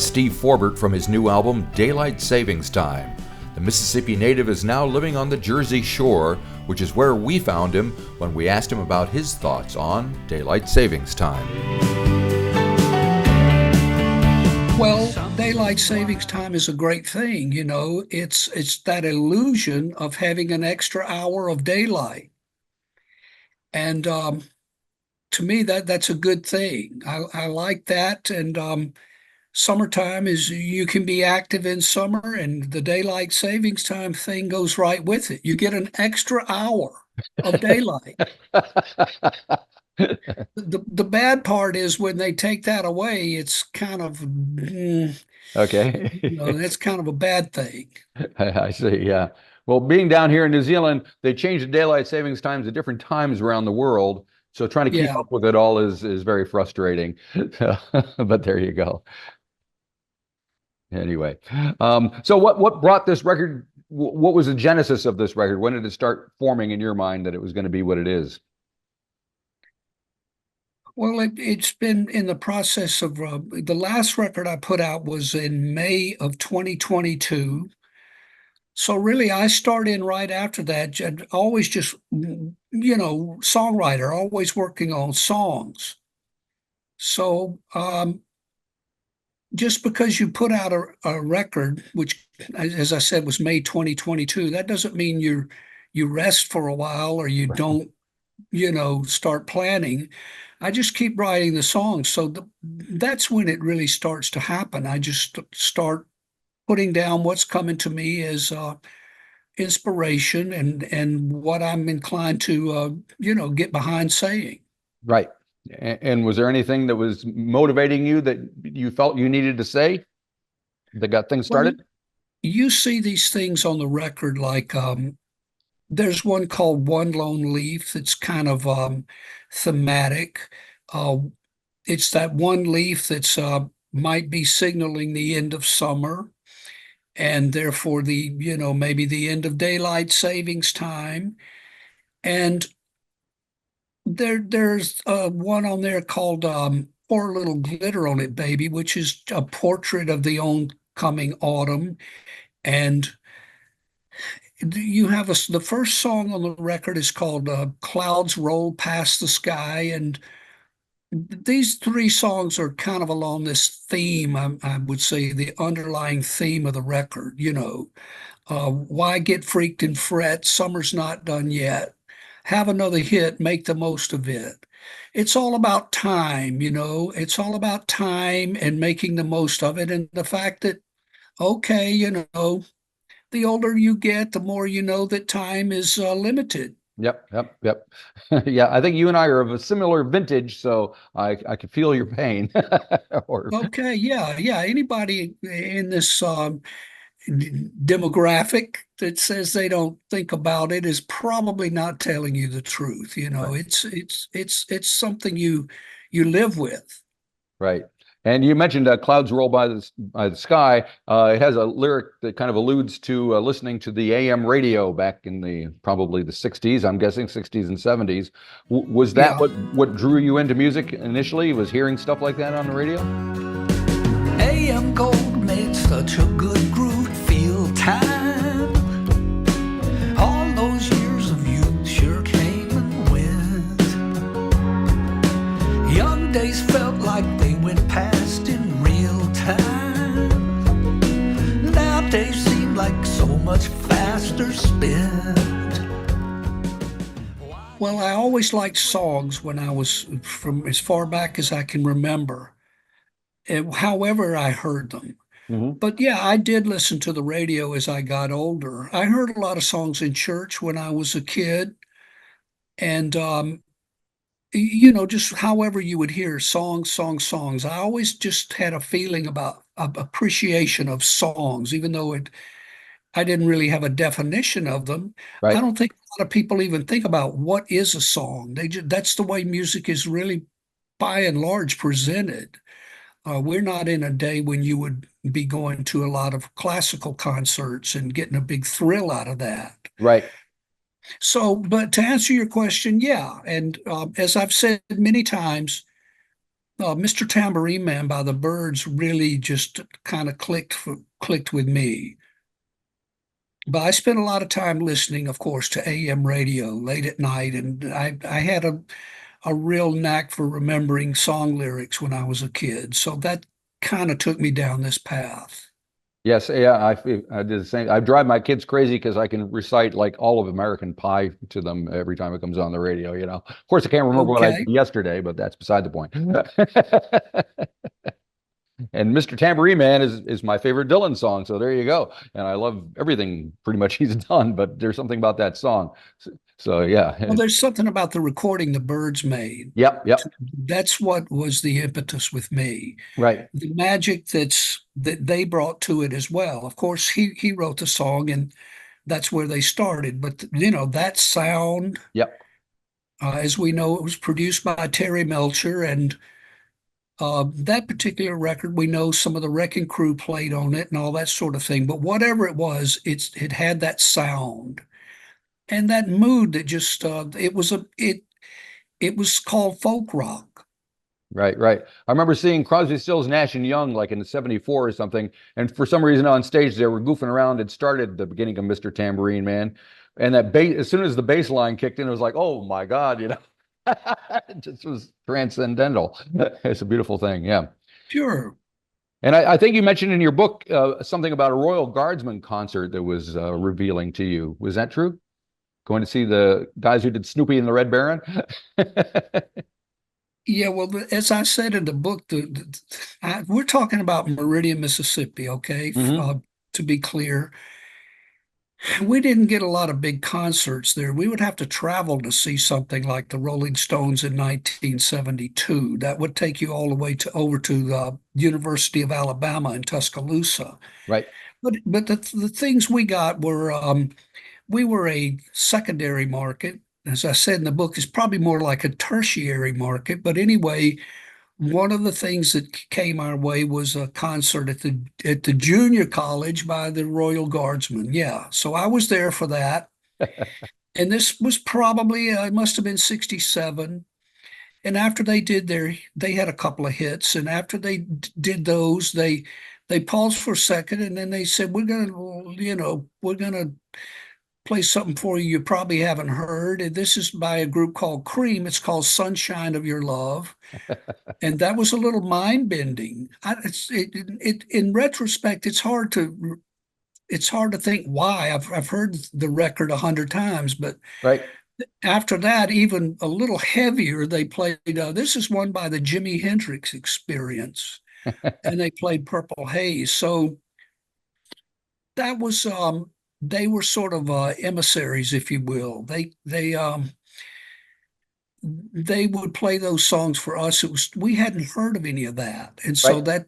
That's Steve Forbert from his new album, Daylight Savings Time. The Mississippi native is now living on the Jersey Shore, which is where we found him when we asked him about his thoughts on Daylight Savings Time. Well, daylight savings time is a great thing. You know, it's that illusion of having an extra hour of daylight. And to me, that's a good thing. I like that. And summertime is you can be active in summer, and the daylight savings time thing goes right with it. You get an extra hour of daylight. The bad part is when they take that away, it's kind of, Okay. that's kind of a bad thing. I see, yeah. Well, being down here in New Zealand, they changed the daylight savings times at different times around the world. So trying to keep Yeah. up with it all is very frustrating. But there you go. Anyway, so what brought this record? What was the genesis of this record? When did it start forming in your mind that it was going to be what it is? Well, it's been in the process of the last record I put out was in May of 2022. So really, I start in right after that, always just, songwriter, always working on songs. So just because you put out a record, which, as I said, was May 2022, that doesn't mean you rest for a while or you don't, start planning. I just keep writing the songs. So that's when it really starts to happen. I just start putting down what's coming to me as inspiration and what I'm inclined to, get behind saying. Right. And was there anything that was motivating you that you felt you needed to say that got things Well, started? you see these things on the record, like there's one called One Lone Leaf that's kind of thematic. Uh, it's that one leaf that's might be signaling the end of summer and therefore maybe the end of daylight savings time. And there's one on there called Pour a Little Glitter on It, Baby, which is a portrait of the oncoming autumn. And you have the first song on the record is called Clouds Roll Past the Sky. And these three songs are kind of along this theme, I would say, the underlying theme of the record. Why get freaked and fret? Summer's not done yet. Have another hit, make the most of it. It's all about time, it's all about time and making the most of it. And the fact that, okay, the older you get, the more you know that time is limited. Yep. Yeah, I think you and I are of a similar vintage, so I can feel your pain. Or Okay, yeah. Anybody in this demographic that says they don't think about it is probably not telling you the truth. right, It's something you live with. right. And you mentioned clouds roll by the sky. It has a lyric that kind of alludes to listening to the AM radio back in the probably the 60s, I'm guessing 60s and 70s. Was that Yeah. what drew you into music initially? Was hearing stuff like that on the radio? AM gold made such a good groove feel time. All those years of youth sure came and went. Young days felt like they went past in real time. Now days seem like so much faster spent. Well, I always liked songs when I was from as far back as I can remember, however I heard them. Hmm. But yeah, I did listen to the radio as I got older. I heard a lot of songs in church when I was a kid. And, just however you would hear songs. I always just had a feeling about appreciation of songs, even though I didn't really have a definition of them. I Right. don't think a lot of people even think about what is a song. That's the way music is really by and large presented. We're not in a day when you would be going to a lot of classical concerts and getting a big thrill out of that. Right. So, but to answer your question, yeah. And as I've said many times, Mr. Tambourine Man by the Byrds really just kind of clicked with me. But I spent a lot of time listening, of course, to AM radio late at night, and I had a real knack for remembering song lyrics when I was a kid. So that kind of took me down this path. Yes, yeah, I did the same. I drive my kids crazy because I can recite like all of American Pie to them every time it comes on the radio, you know. Of course, I can't remember what I Okay. did yesterday, but that's beside the point. And Mr. Tambourine Man is my favorite Dylan song, so there you go. And I love everything pretty much he's done, but there's something about that song. So Well, yeah. there's something about the recording the Byrds made. Yep. That's what was the impetus with me. Right. The magic that they brought to it as well. Of course, he wrote the song, and that's where they started. But you know that sound, Yep. as we know, it was produced by Terry Melcher, and that particular record, we know some of the Wrecking Crew played on it and all that sort of thing. But whatever it was, it had that sound and that mood that just it was called folk rock. Right. I remember seeing Crosby, Stills, Nash and Young like in '74 or something, and for some reason on stage they were goofing around. It started the beginning of Mr. Tambourine Man, and that bass, as soon as the bass line kicked in, it was like, oh my God, you know, it just was transcendental. It's a beautiful thing, yeah. Sure. And I think you mentioned in your book something about a Royal Guardsman concert that was revealing to you. Was that true? Going to see the guys who did Snoopy and the Red Baron? Yeah, well, as I said in the book, we're talking about Meridian, Mississippi, okay? Hmm. To be clear, we didn't get a lot of big concerts there. We would have to travel to see something like the Rolling Stones in 1972. That would take you all the way to over to the University of Alabama in Tuscaloosa. Right. But the things we got were we were a secondary market. As I said in the book, it's probably more like a tertiary market. But anyway, one of the things that came our way was a concert at the junior college by the Royal Guardsmen. Yeah, so I was there for that. And this was probably it must have been 67. And after they had a couple of hits. And after they did those, they paused for a second and then they said, we're gonna play something for you probably haven't heard. And this is by a group called Cream. It's called Sunshine of Your Love. And that was a little mind bending. In retrospect, it's hard to think why. I've heard the record 100 times, but Right. after that, even a little heavier, they played. This is one by the Jimi Hendrix Experience, and they played Purple Haze. So that was they were sort of emissaries, if you will. They would play those songs for us. We hadn't heard of any of that, and so Right.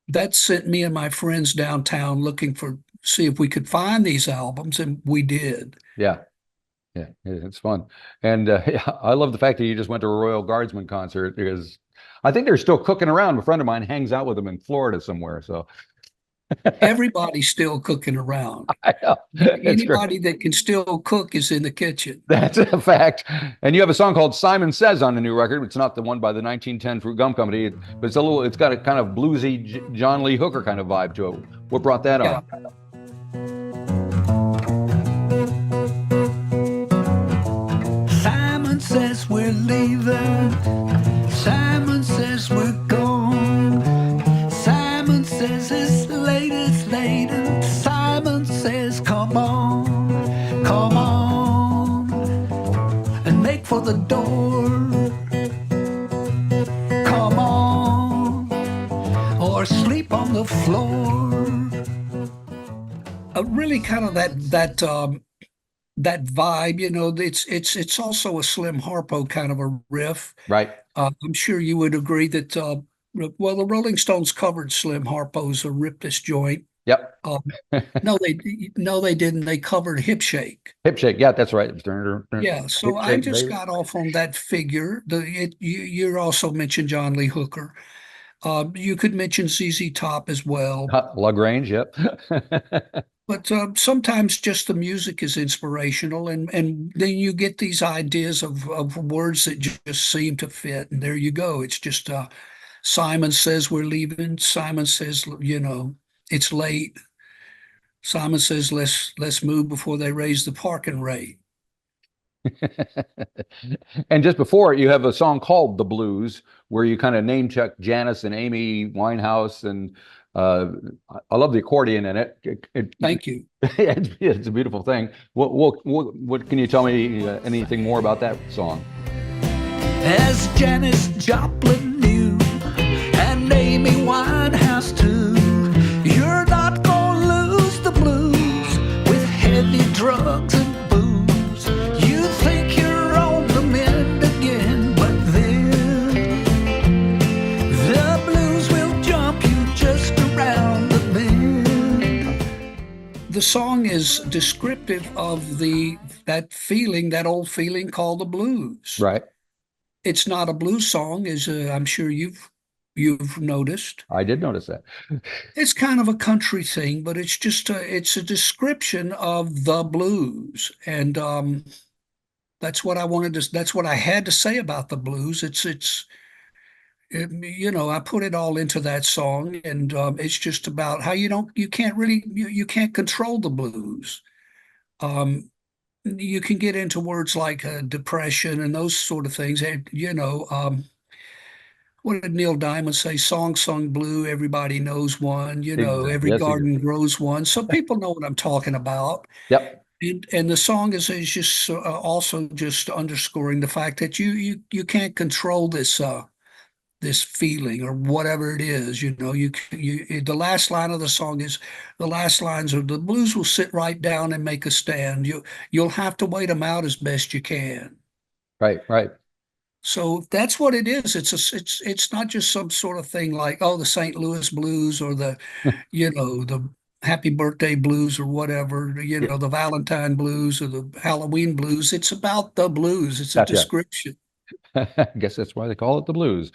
that sent me and my friends downtown looking for see if we could find these albums, and we did. Yeah. It's fun. And yeah, I love the fact that you just went to a Royal Guardsman concert because I think they're still cooking around. A friend of mine hangs out with them in Florida somewhere. So Everybody's still cooking around. I know. It's great. Anybody that can still cook is in the kitchen. That's a fact. And you have a song called Simon Says on the new record. It's not the one by the 1910 Fruit Gum Company, but it's got a kind of bluesy John Lee Hooker kind of vibe to it. What brought that Yeah. on? Simon says we're leaving. Simon says we're gone. Simon says it's late, and Simon says come on, and make for the door. Come on, or sleep on the floor. Really kind of that vibe, it's also a Slim Harpo kind of a riff. Right. I'm sure you would agree that well, the Rolling Stones covered Slim Harpo's Rip This Joint. Yep. No, they didn't. They covered Hip Shake. Hip Shake. Yeah, that's right. Yeah, so Hip I Shake, just baby. got off on that figure. You also mentioned John Lee Hooker. You could mention ZZ Top as well. Lagrange. Yep. But sometimes just the music is inspirational, and then you get these ideas of words that just seem to fit, and there you go. It's just Simon says we're leaving. Simon says, it's late. Simon says, let's move before they raise the parking rate. And just before it, you have a song called "The Blues," where you kind of name check Janis and Amy Winehouse, and uh, I love the accordion in it. Thank you. It's a beautiful thing. What can you tell me anything more about that song? As Janis Joplin knew, and Amy Winehouse too, you're not gonna lose the blues with heavy drugs and booze. You think you're on the mend again, but then the blues will jump you just around the bend. The song is descriptive of that old feeling called the blues. Right. It's not a blues song, as I'm sure you've noticed. I did notice that. It's kind of a country thing, but it's a description of the blues, and that's what that's what I had to say about the blues. I put it all into that song, and it's just about how you can't control the blues. Um, you can get into words like depression and those sort of things. And, what did Neil Diamond say? Song sung blue, everybody knows one. Exactly. Every Yes, he garden did. grows one. So people know what I'm talking about. Yep. And the song is just also just underscoring the fact that you can't control this feeling or whatever it is. The last line of the song is the last lines are the blues will sit right down and make a stand. You'll have to wait them out as best you can. Right. Right. So that's what it is. It's not just some sort of thing like, oh, the St. Louis blues or the happy birthday blues or whatever, Yeah, the Valentine blues or the Halloween blues. It's about the blues. It's a gotcha. description. I guess that's why they call it the blues.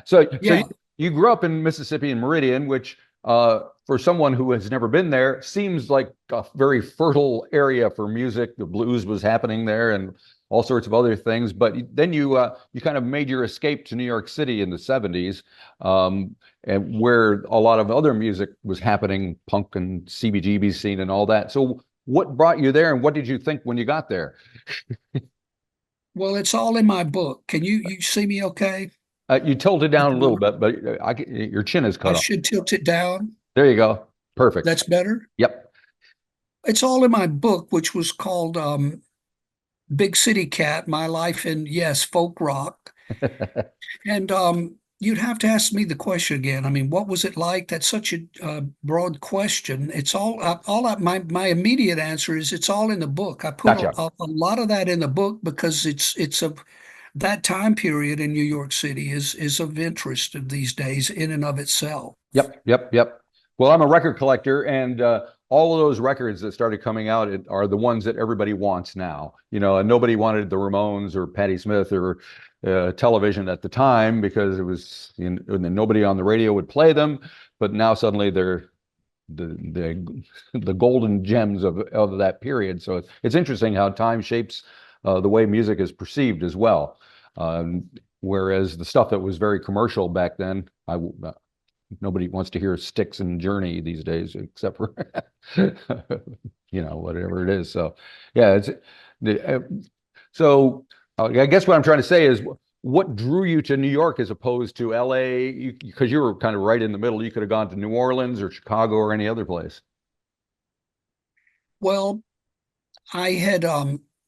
So Yeah. you grew up in Mississippi in Meridian, which for someone who has never been there seems like a very fertile area for music. The blues was happening there and all sorts of other things. But then you kind of made your escape to New York City in the 70s, and where a lot of other music was happening, punk and CBGB scene and all that. So what brought you there, and what did you think when you got there? Well, it's all in my book. Can you see me okay? You tilted At down the a little moment? bit, but your chin is I cut off. should tilt it down. There you go. Perfect. That's better. Yep. It's all in my book, which was called Big City Cat, My Life in, yes, Folk Rock. And you'd have to ask me the question again. I mean, what was it like? That's such a broad question. It's my immediate answer is it's all in the book. I put Gotcha. a lot of that in the book because that time period in New York City is of interest these days in and of itself. Yep. Yep. Yep. Well, I'm a record collector, and all of those records that started coming out are the ones that everybody wants now. And nobody wanted the Ramones or Patti Smith or television at the time because it was, and nobody on the radio would play them. But now suddenly they're the golden gems of that period. So it's interesting how time shapes the way music is perceived as well. Whereas the stuff that was very commercial back then, nobody wants to hear Styx and Journey these days, except for whatever it is. So yeah, I guess what I'm trying to say is, what drew you to New York as opposed to LA? Because you were kind of right in the middle. You could have gone to New Orleans or Chicago or any other place. Well, I had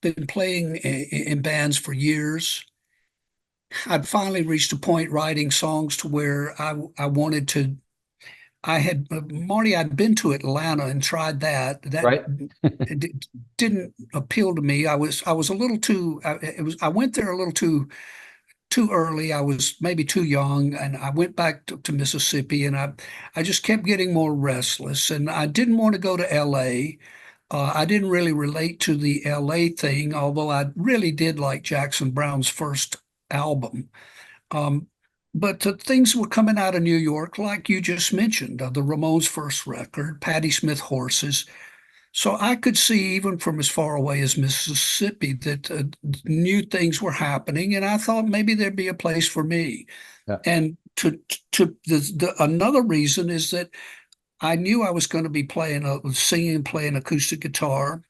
been playing in bands for years. I'd finally reached a point writing songs to where I wanted to. Marty, I'd been to Atlanta and tried that. That Right. didn't appeal to me. I was a little too. I went there a little too early. I was maybe too young, and I went back to Mississippi, and I just kept getting more restless, and I didn't want to go to L.A. I didn't really relate to the L.A. thing, although I really did like Jackson Browne's first album. Um, but things were coming out of New York, like you just mentioned, the Ramones' first record, Patti Smith Horses. So I could see, even from as far away as Mississippi, that new things were happening, and I thought maybe there'd be a place for me. Yeah. And Another reason is that I knew I was going to be singing and playing acoustic guitar.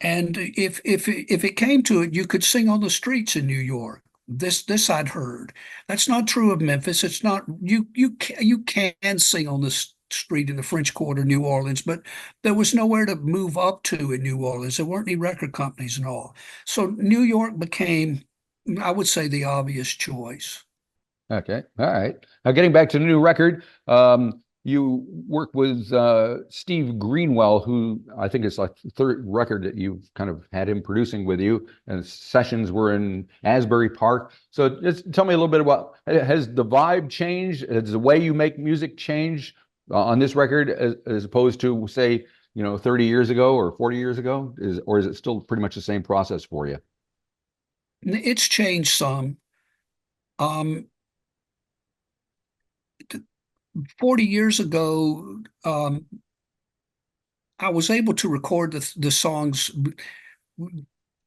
And if it came to it, you could sing on the streets in New York. This I'd heard. That's not true of Memphis. It's not you can sing on the street in the French Quarter, New Orleans, but there was nowhere to move up to in New Orleans. There weren't any record companies and all. So New York became, I would say, the obvious choice. Okay. All right. Now, getting back to the new record, you work with Steve Greenwell, who I think is like the third record that you've kind of had him producing with you, and sessions were in Asbury Park. So just tell me a little bit about, has the vibe changed? Has the way you make music changed on this record as opposed to, say, 30 years ago or 40 years ago? Or is it still pretty much the same process for you? It's changed some. 40 years ago, I was able to record the songs.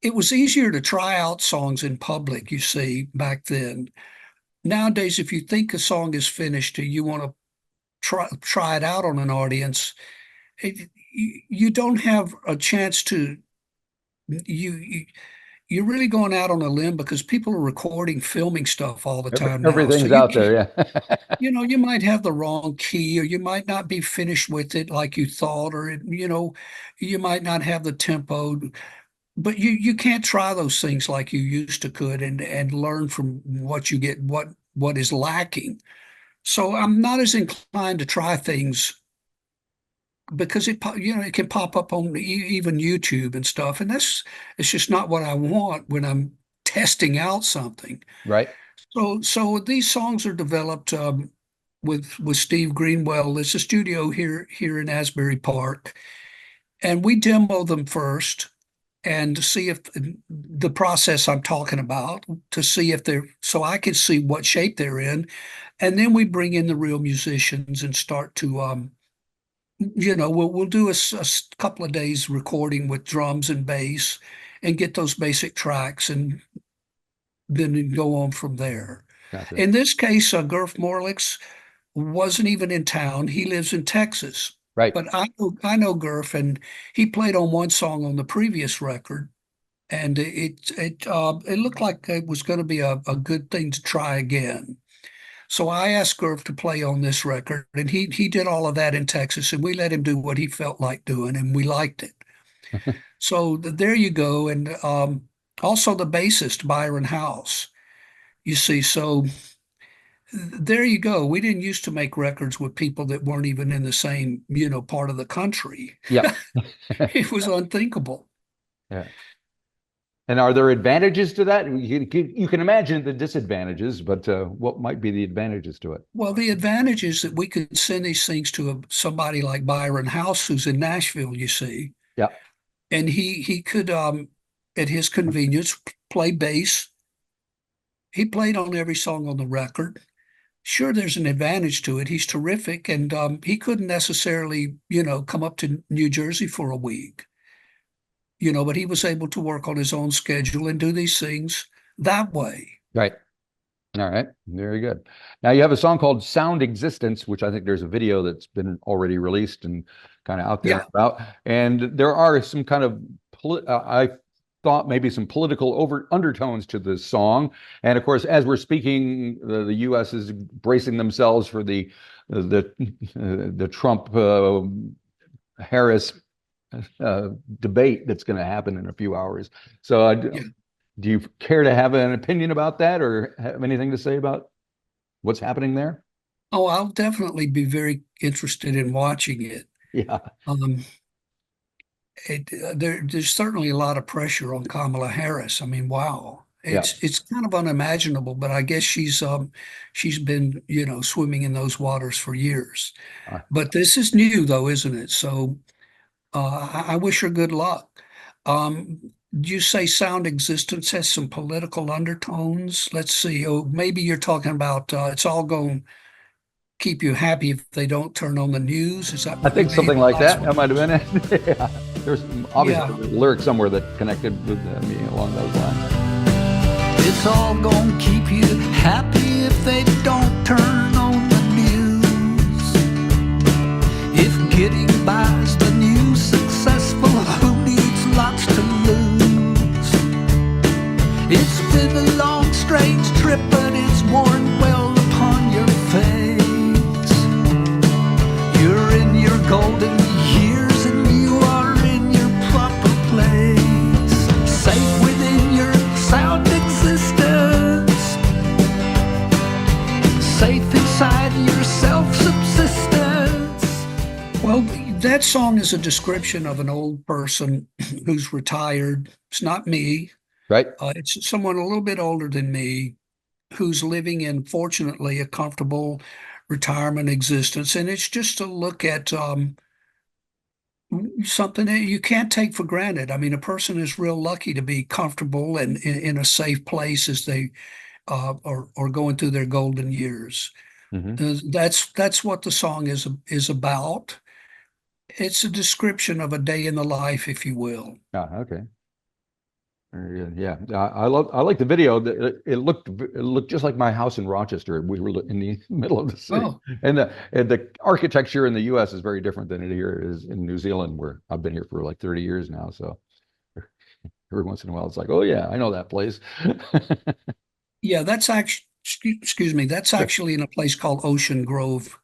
It was easier to try out songs in public, you see, back then. Nowadays, if you think a song is finished and you want to try it out on an audience, you don't have a chance to. You're really going out on a limb because people are recording, filming stuff all the time now. Everything's out there, yeah. You might have the wrong key, or you might not be finished with it like you thought, or you might not have the tempo. But you can't try those things like you used to could and learn from what you get, what is lacking. So I'm not as inclined to try things because it can pop up on even YouTube and stuff, and it's just not what I want when I'm testing out something. Right. So these songs are developed with Steve Greenwell. There's a studio here in Asbury Park, and we demo them first and see if the process I'm talking about, to see if so I can see what shape they're in, and then we bring in the real musicians and start to we'll do a couple of days recording with drums and bass and get those basic tracks, and then go on from there. Gotcha. In this case, Gurf Morlix wasn't even in town. He lives in Texas. Right. But I know Gurf, and he played on one song on the previous record, and it looked like it was going to be a good thing to try again. So I asked Gurf to play on this record, and he did all of that in Texas, and we let him do what he felt like doing, and we liked it. So there you go. And also the bassist, Byron House, you see. So there you go. We didn't used to make records with people that weren't even in the same, part of the country. Yeah. It was unthinkable. Yeah. And are there advantages to that? You can imagine the disadvantages, but what might be the advantages to it? Well, the advantage is that we could send these things to somebody like Byron House, who's in Nashville, you see. Yeah. And he could, at his convenience, play bass. He played on every song on the record. Sure, there's an advantage to it. He's terrific, and he couldn't necessarily, come up to New Jersey for a week. But he was able to work on his own schedule and do these things that way. Right. All right. Very good. Now you have a song called Sound Existence, which I think there's a video that's been already released and kind of out there about. And there are some kind of, I thought maybe some political undertones to this song. And of course, as we're speaking, the U.S. is bracing themselves for the Trump Harris debate that's going to happen in a few hours. So do you care to have an opinion about that, or have anything to say about what's happening there? Oh, I'll definitely be very interested in watching it. Yeah. There's certainly a lot of pressure on Kamala Harris. I mean, wow. It's kind of unimaginable, but I guess she's been, swimming in those waters for years. But this is new though, isn't it? So I wish her good luck. You say Sound Existence has some political undertones. Let's see. Oh, maybe you're talking about it's all going to keep you happy if they don't turn on the news. Is that? I think something like that. That might have been it. Yeah. There's obviously lyrics somewhere that connected with me along those lines. It's all going to keep you happy if they don't turn on the news. If getting by's the new successful, who needs lots to lose? It's been a long, strange trip, but it's worn well upon your face. You're in your golden years and you are in your proper place, safe within your sound existence, safe inside your self-subsistence. Well, that song is a description of an old person who's retired. It's not me. Right. It's someone a little bit older than me who's living in, fortunately, a comfortable retirement existence. And it's just to look at something that you can't take for granted. I mean, a person is real lucky to be comfortable and in a safe place as they are going through their golden years. That's what the song is about. It's a description of a day in the life, if you will. Ah, okay. Very good. Yeah, I like the video. It looked just like my house in Rochester. We were in the middle of the city, Oh, and the architecture in the U.S. is very different than it here is in New Zealand, where I've been here for like 30 years now. So every once in a while, it's like, oh yeah, I know that place. yeah, that's actually, excuse me, that's actually in a place called Ocean Grove,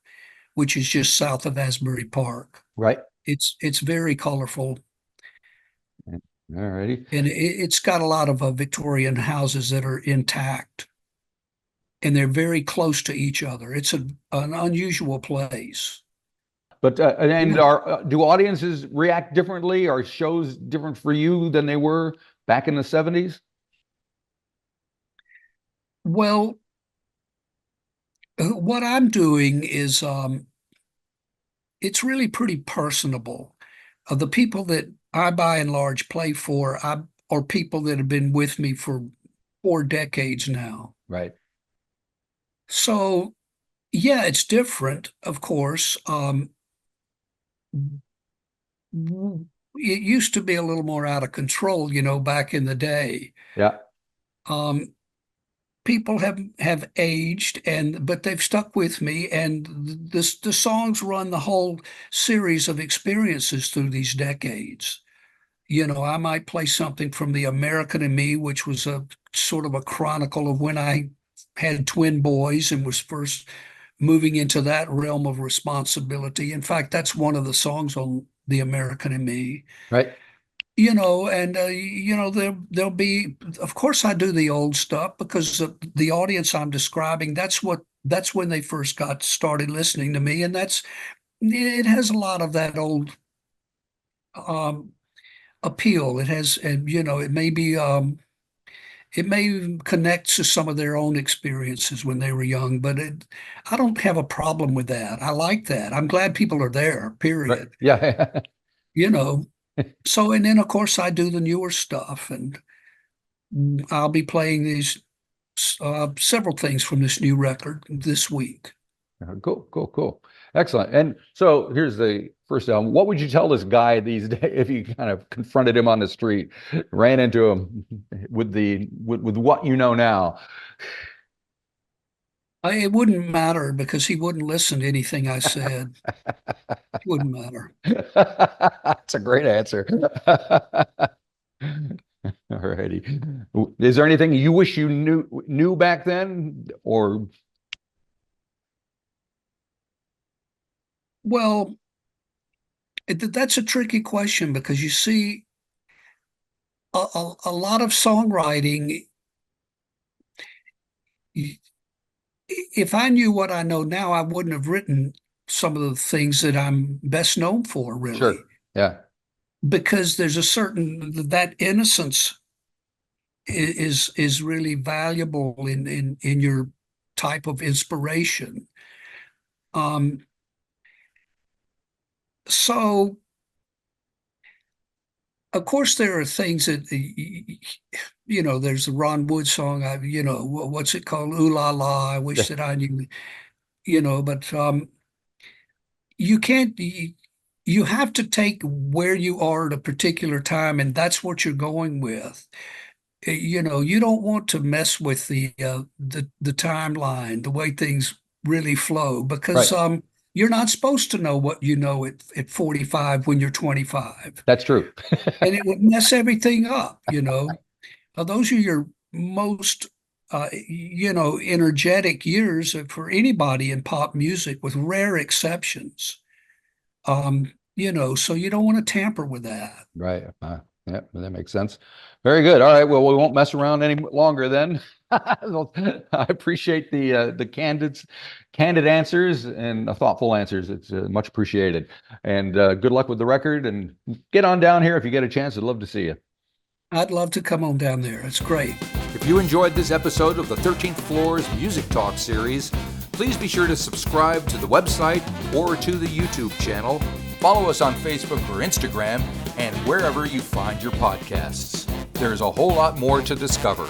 which is just south of Asbury Park. Right. It's very colorful, All righty. and it's got a lot of Victorian houses that are intact, and they're very close to each other. It's an unusual place. But and Yeah. do audiences react differently? Are shows different for you than they were back in the 70s? Well, what I'm doing is it's really pretty personable. The people that I by and large play for, are people that have been with me for 4 decades now. Right. So yeah, it's different, of course. It used to be a little more out of control, back in the day. Yeah. Um, People have aged, but they've stuck with me, and the songs run the whole series of experiences through these decades. I might play something from The American in Me, which was a sort of a chronicle of when I had twin boys and was first moving into that realm of responsibility. In fact, that's one of the songs on The American in Me. Right. And there'll be, of course, I do the old stuff because the audience I'm describing, that's when they first got started listening to me, and it has a lot of that old um, appeal. It has, and it may connect to some of their own experiences when they were young, but I don't have a problem with that. I like that. I'm glad people are there, Right. period. Yeah. You know, so, and then of course I do the newer stuff, and I'll be playing these several things from this new record this week. Cool. Excellent. And so here's the first album. What would you tell this guy these days if you kind of confronted him on the street, ran into him with with what you know now? It wouldn't matter because he wouldn't listen to anything I said. It wouldn't matter. That's a great answer. All righty. Is there anything you wish you knew back then, or? Well, that's a tricky question because you see, a lot of songwriting, if I knew what I know now, I wouldn't have written some of the things that I'm best known for, really. Sure. Yeah. Because there's that innocence is really valuable in your type of inspiration. So of course there are things that there's the Ron Wood song, what's it called? Ooh La La, I wish that I knew, but you can't you have to take where you are at a particular time, and that's what you're going with. You don't want to mess with the timeline, the way things really flow because Right. you're not supposed to know what you know at 45 when you're 25. That's true. And it would mess everything up, you know. Those are your most, energetic years for anybody in pop music, with rare exceptions. So you don't want to tamper with that. Right. Yeah, that makes sense. Very good. All right. Well, we won't mess around any longer then. Well, I appreciate the candid answers and thoughtful answers. It's much appreciated. And good luck with the record. And get on down here if you get a chance. I'd love to see you. I'd love to come on down there. It's great. If you enjoyed this episode of the 13th Floor's Music Talk series, please be sure to subscribe to the website or to the YouTube channel. Follow us on Facebook or Instagram and wherever you find your podcasts. There's a whole lot more to discover.